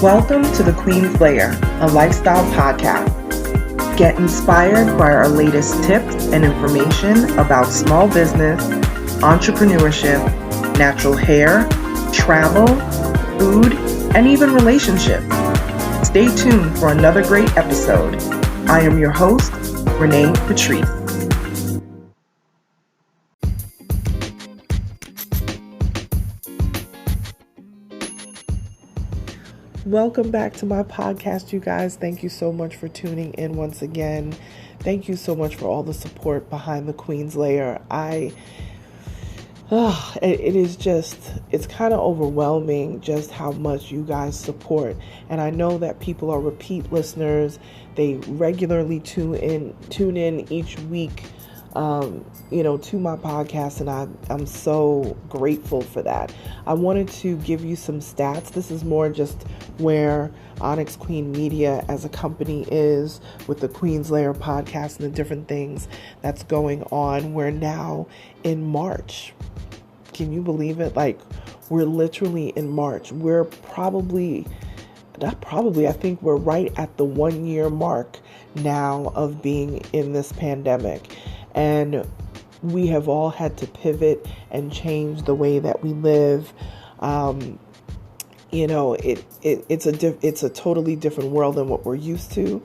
Welcome to The Queen's Lair, a lifestyle podcast. Get inspired by our latest tips and information about small business, entrepreneurship, natural hair, travel, food, and even relationships. Stay tuned for another great episode. I am your host, Renee Patrice. Welcome back to my podcast, you guys. Thank you so much for tuning in once again. Thank you so much for all the support behind the Queen's Lair. It's kind of overwhelming just how much you guys support. And I know that people are repeat listeners. They regularly tune in each week, to my podcast, and I'm so grateful for that. I wanted to give you some stats. This is more just where Onyx Queen Media as a company is with the Queen's Lair podcast and the different things that's going on. We're now in March. Can you believe it? We're literally in March. I think we're right at the 1 year mark now of being in this pandemic. And we have all had to pivot and change the way that we live. It's a totally different world than what we're used to.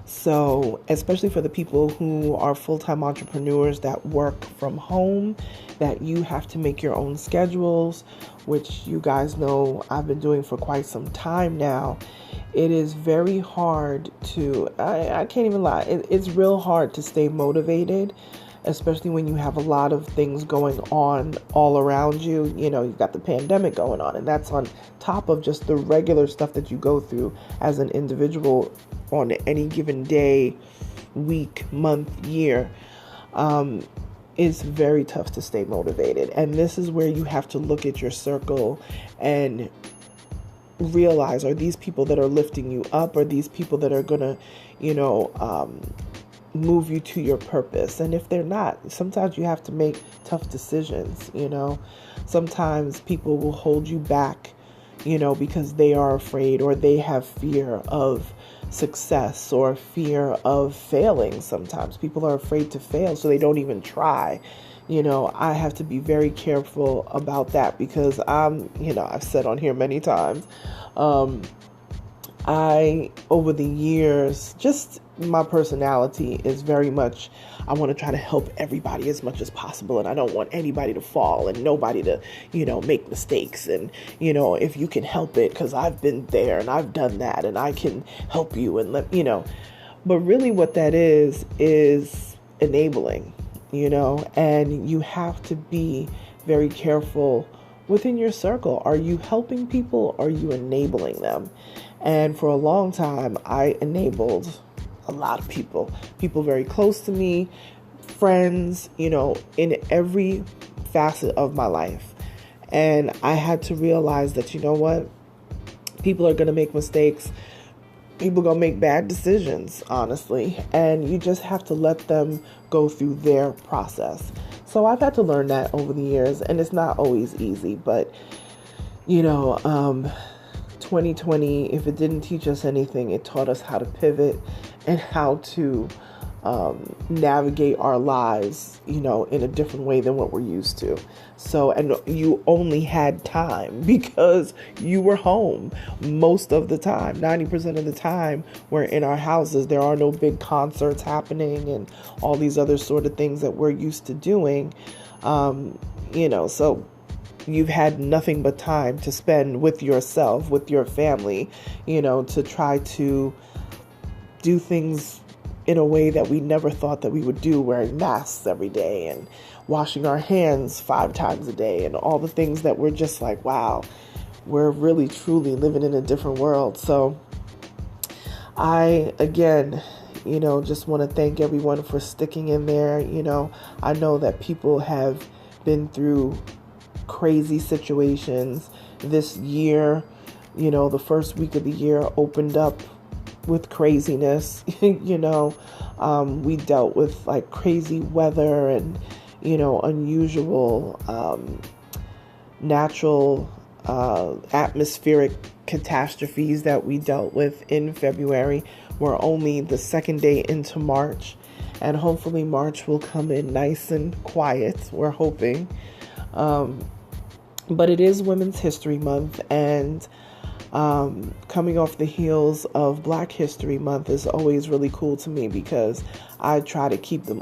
So, especially for the people who are full-time entrepreneurs that work from home, that you have to make your own schedules, which you guys know I've been doing for quite some time now. It is very hard I can't even lie. It's real hard to stay motivated, especially when you have a lot of things going on all around you. You've got the pandemic going on, and that's on top of just the regular stuff that you go through as an individual on any given day, week, month, year. It's very tough to stay motivated. And this is where you have to look at your circle and realize, are these people that are lifting you up? Are these people that are going to, move you to your purpose? And if they're not, sometimes you have to make tough decisions. Sometimes people will hold you back, because they are afraid, or they have fear of success or fear of failing. Sometimes people are afraid to fail, so they don't even try. I have to be very careful about that, because I've said on here many times, over the years, just my personality is very much, I want to try to help everybody as much as possible. And I don't want anybody to fall and nobody to, make mistakes. And, if you can help it, because I've been there and I've done that and I can help you and but really what that is enabling, and you have to be very careful within your circle. Are you helping people? Are you enabling them? And for a long time, I enabled a lot of people very close to me, friends, in every facet of my life. And I had to realize that, people are going to make mistakes. People are going to make bad decisions, honestly. And you just have to let them go through their process. So I've had to learn that over the years, and it's not always easy, but 2020, if it didn't teach us anything, it taught us how to pivot and how to navigate our lives, in a different way than what we're used to. So, and you only had time because you were home most of the time. 90% of the time we're in our houses. There are no big concerts happening and all these other sort of things that we're used to doing. So you've had nothing but time to spend with yourself, with your family, to try to do things in a way that we never thought that we would do, wearing masks every day and washing our hands 5 times a day and all the things that we're just like, wow, we're really truly living in a different world. So I, again, just want to thank everyone for sticking in there. I know that people have been through crazy situations this year. The first week of the year opened up with craziness. We dealt with crazy weather and unusual natural atmospheric catastrophes that we dealt with in February. We're only the second day into March, and hopefully March will come in nice and quiet. We're hoping. But it is Women's History Month, and coming off the heels of Black History Month is always really cool to me, because I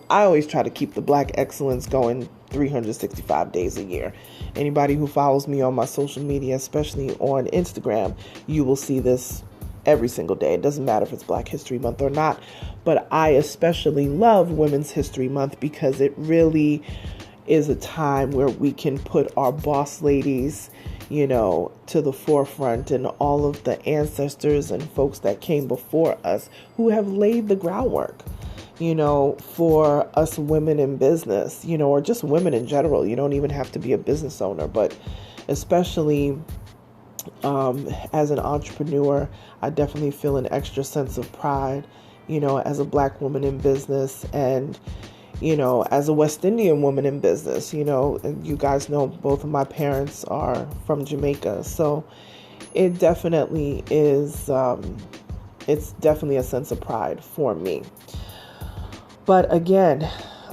always try to keep the Black excellence going 365 days a year. Anybody who follows me on my social media, especially on Instagram, you will see this every single day. It doesn't matter if it's Black History Month or not, but I especially love Women's History Month because it really is a time where we can put our boss ladies, to the forefront, and all of the ancestors and folks that came before us who have laid the groundwork, for us women in business, or just women in general. You don't even have to be a business owner, but especially as an entrepreneur, I definitely feel an extra sense of pride, as a Black woman in business, and as a West Indian woman in business. And you guys know both of my parents are from Jamaica, so it definitely is, it's definitely a sense of pride for me. But again,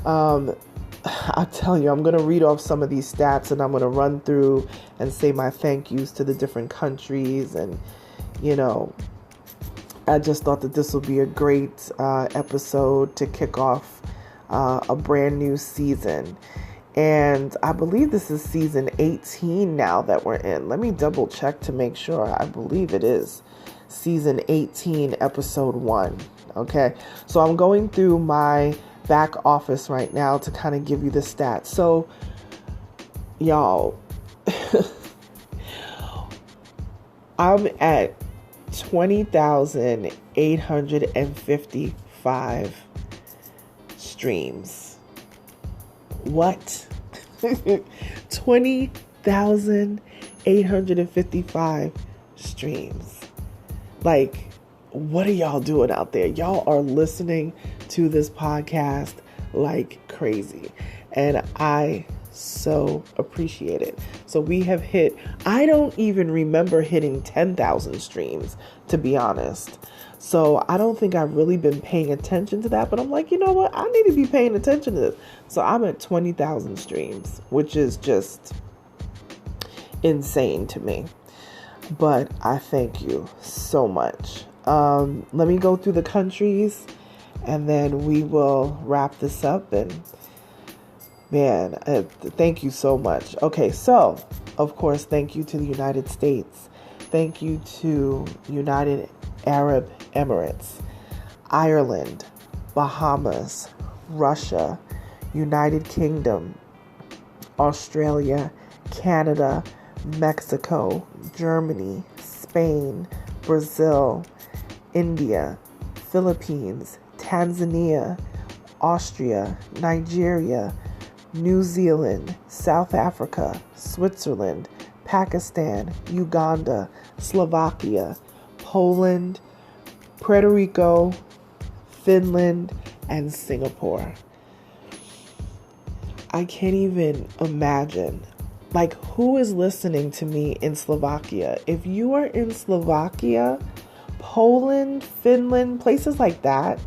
I tell you, I'm going to read off some of these stats, and I'm going to run through and say my thank yous to the different countries. And, I just thought that this will be a great episode to kick off a brand new season. And I believe this is season 18 now that we're in. Let me double check to make sure. I believe it is season 18, episode 1. Okay, so I'm going through my back office right now to kind of give you the stats. So, y'all, I'm at 20,855 streams. What? 20,855 streams. Like, what are y'all doing out there? Y'all are listening to this podcast like crazy, and I so appreciate it. So we have hit, I don't even remember hitting 10,000 streams, to be honest. So I don't think I've really been paying attention to that, but I'm like, you know what? I need to be paying attention to this. So I'm at 20,000 streams, which is just insane to me. But I thank you so much. Let me go through the countries, and then we will wrap this up. And man, thank you so much. Okay, so of course, thank you to the United States. Thank you to United Arab Emirates, Ireland, Bahamas, Russia, United Kingdom, Australia, Canada, Mexico, Germany, Spain, Brazil, India, Philippines, Tanzania, Austria, Nigeria, New Zealand, South Africa, Switzerland, Pakistan, Uganda, Slovakia, Poland, Puerto Rico, Finland, and Singapore. I can't even imagine, like, who is listening to me in Slovakia? If you are in Slovakia, Poland, Finland, places like that,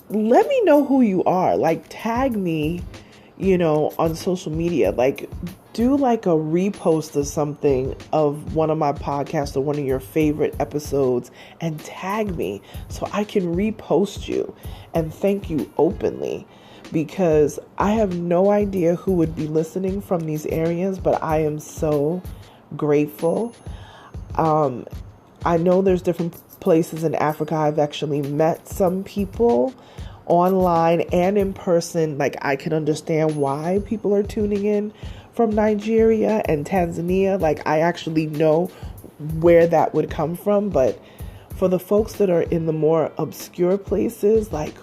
let me know who you are. Like, tag me, on social media. Like, do like a repost of something of one of my podcasts or one of your favorite episodes and tag me so I can repost you and thank you openly, because I have no idea who would be listening from these areas, but I am so grateful. I know there's different places in Africa. I've actually met some people online and in person. Like, I can understand why people are tuning in from Nigeria and Tanzania. Like, I actually know where that would come from. But for the folks that are in the more obscure places, like,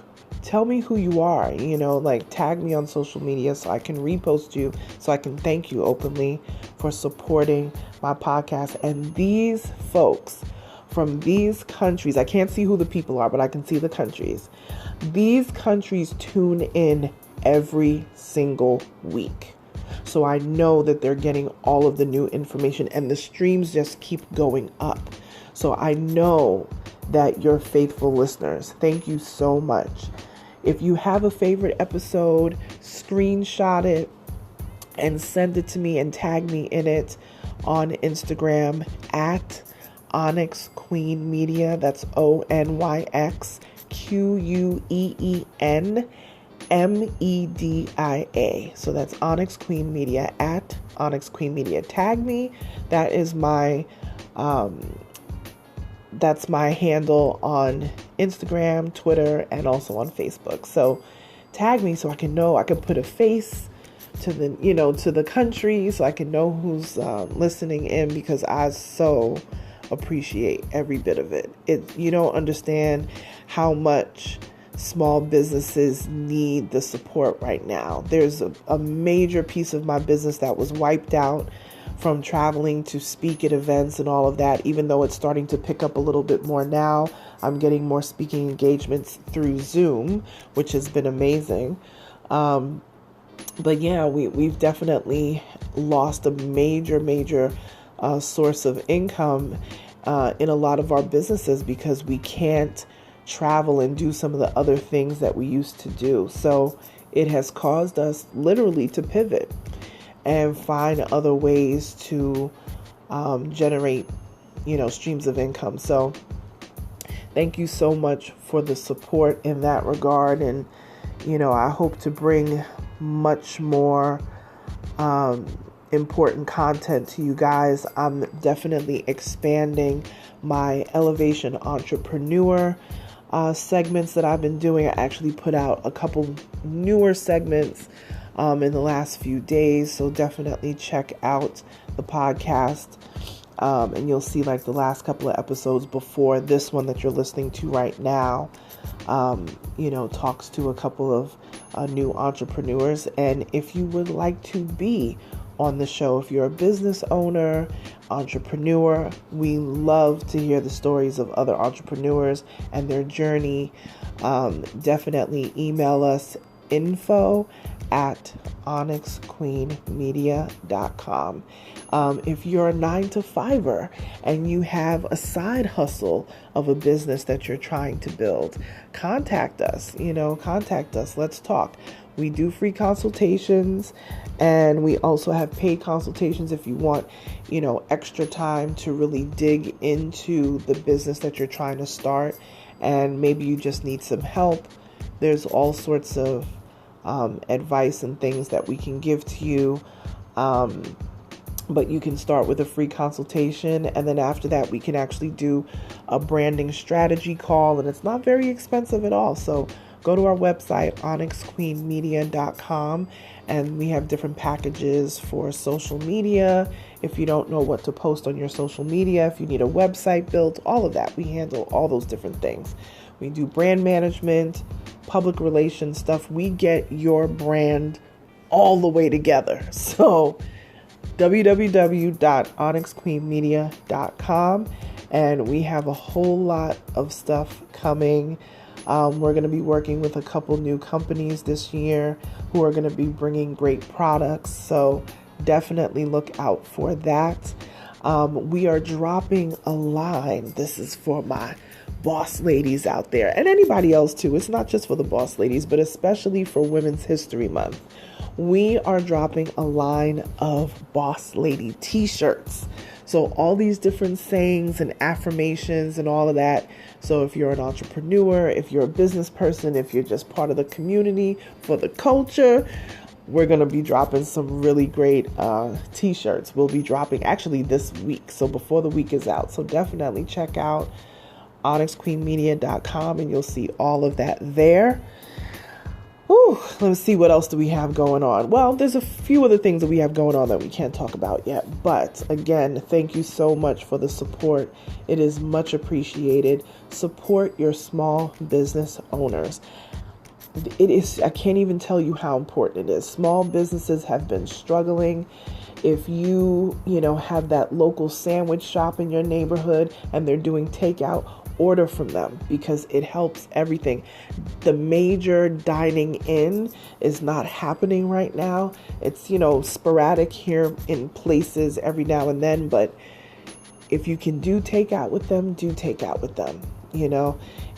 tell me who you are, like, tag me on social media so I can repost you, so I can thank you openly for supporting my podcast. And these folks from these countries, I can't see who the people are, but I can see the countries. These countries tune in every single week. So I know that they're getting all of the new information, and the streams just keep going up. So I know that you're faithful listeners. Thank you so much. If you have a favorite episode, screenshot it and send it to me and tag me in it on Instagram at Onyx Queen Media. That's ONYXQUEENMEDIA. So that's Onyx Queen Media at Onyx Queen Media. Tag me. That is that's my handle on Instagram, Twitter, and also on Facebook. So tag me so I can know, I can put a face to the country, so I can know who's listening in, because I so appreciate every bit of it. You don't understand how much small businesses need the support right now. There's a major piece of my business that was wiped out from traveling to speak at events and all of that. Even though it's starting to pick up a little bit more now, I'm getting more speaking engagements through Zoom, which has been amazing. But yeah, we've definitely lost a major source of income in a lot of our businesses, because we can't travel and do some of the other things that we used to do. So it has caused us literally to pivot and find other ways to generate, streams of income. So thank you so much for the support in that regard. And, I hope to bring much more important content to you guys. I'm definitely expanding my Elevation Entrepreneur segments that I've been doing. I actually put out a couple newer segments in the last few days, so definitely check out the podcast, and you'll see like the last couple of episodes before this one that you're listening to right now, talks to a couple of new entrepreneurs. And if you would like to be on the show, if you're a business owner, entrepreneur, we love to hear the stories of other entrepreneurs and their journey. Definitely email us info@onyxqueenmedia.com. If you're a 9-to-5er and you have a side hustle of a business that you're trying to build, contact us. Let's talk. We do free consultations, and we also have paid consultations if you want, extra time to really dig into the business that you're trying to start, and maybe you just need some help. There's all sorts of advice and things that we can give to you. But you can start with a free consultation, and then after that, we can actually do a branding strategy call, and it's not very expensive at all. So go to our website, onyxqueenmedia.com, and we have different packages for social media. If you don't know what to post on your social media, if you need a website built, all of that, we handle all those different things. We do brand management, public relations stuff. We get your brand all the way together. So www.onyxqueenmedia.com, and we have a whole lot of stuff coming. We're going to be working with a couple new companies this year who are going to be bringing great products, so definitely look out for that. We are dropping a line. This is for my boss ladies out there, and anybody else too. It's not just for the boss ladies, but especially for Women's History Month. We are dropping a line of boss lady t-shirts. So all these different sayings and affirmations and all of that. So if you're an entrepreneur, if you're a business person, if you're just part of the community for the culture, we're going to be dropping some really great t-shirts. We'll be dropping actually this week, so before the week is out. So definitely check out onyxqueenmedia.com, and you'll see all of that there. Let's see, what else do we have going on? Well, there's a few other things that we have going on that we can't talk about yet. But again, thank you so much for the support. It is much appreciated. Support your small business owners. I can't even tell you how important it is. Small businesses have been struggling. If you have that local sandwich shop in your neighborhood and they're doing takeout, order from them because it helps everything. The major dining in is not happening right now. It's, sporadic here in places every now and then, but if you can do takeout with them, do takeout with them.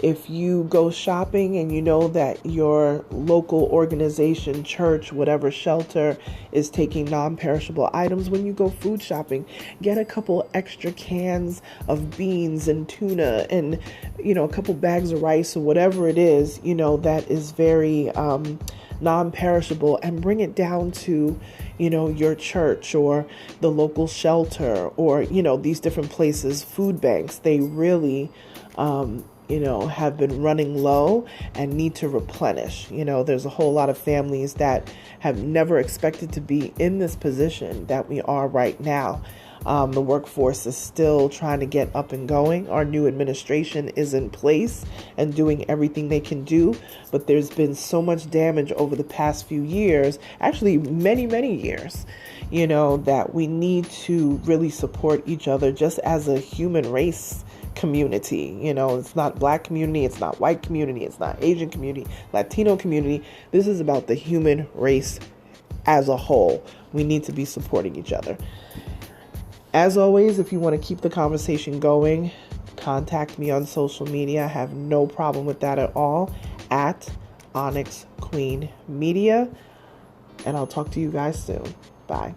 If you go shopping and you know that your local organization, church, whatever, shelter is taking non-perishable items, when you go food shopping, get a couple extra cans of beans and tuna and, a couple bags of rice or whatever it is, that is very non-perishable, and bring it down to, your church or the local shelter or, these different places, food banks. They really, have been running low and need to replenish. There's a whole lot of families that have never expected to be in this position that we are right now. The workforce is still trying to get up and going. Our new administration is in place and doing everything they can do, but there's been so much damage over the past few years, actually many, many years, that we need to really support each other just as a human race community. It's not Black community, it's not white community, it's not Asian community, Latino community. This is about the human race as a whole. We need to be supporting each other. As always, if you want to keep the conversation going, contact me on social media. I have no problem with that at all, at Onyx Queen Media. And I'll talk to you guys soon. Bye.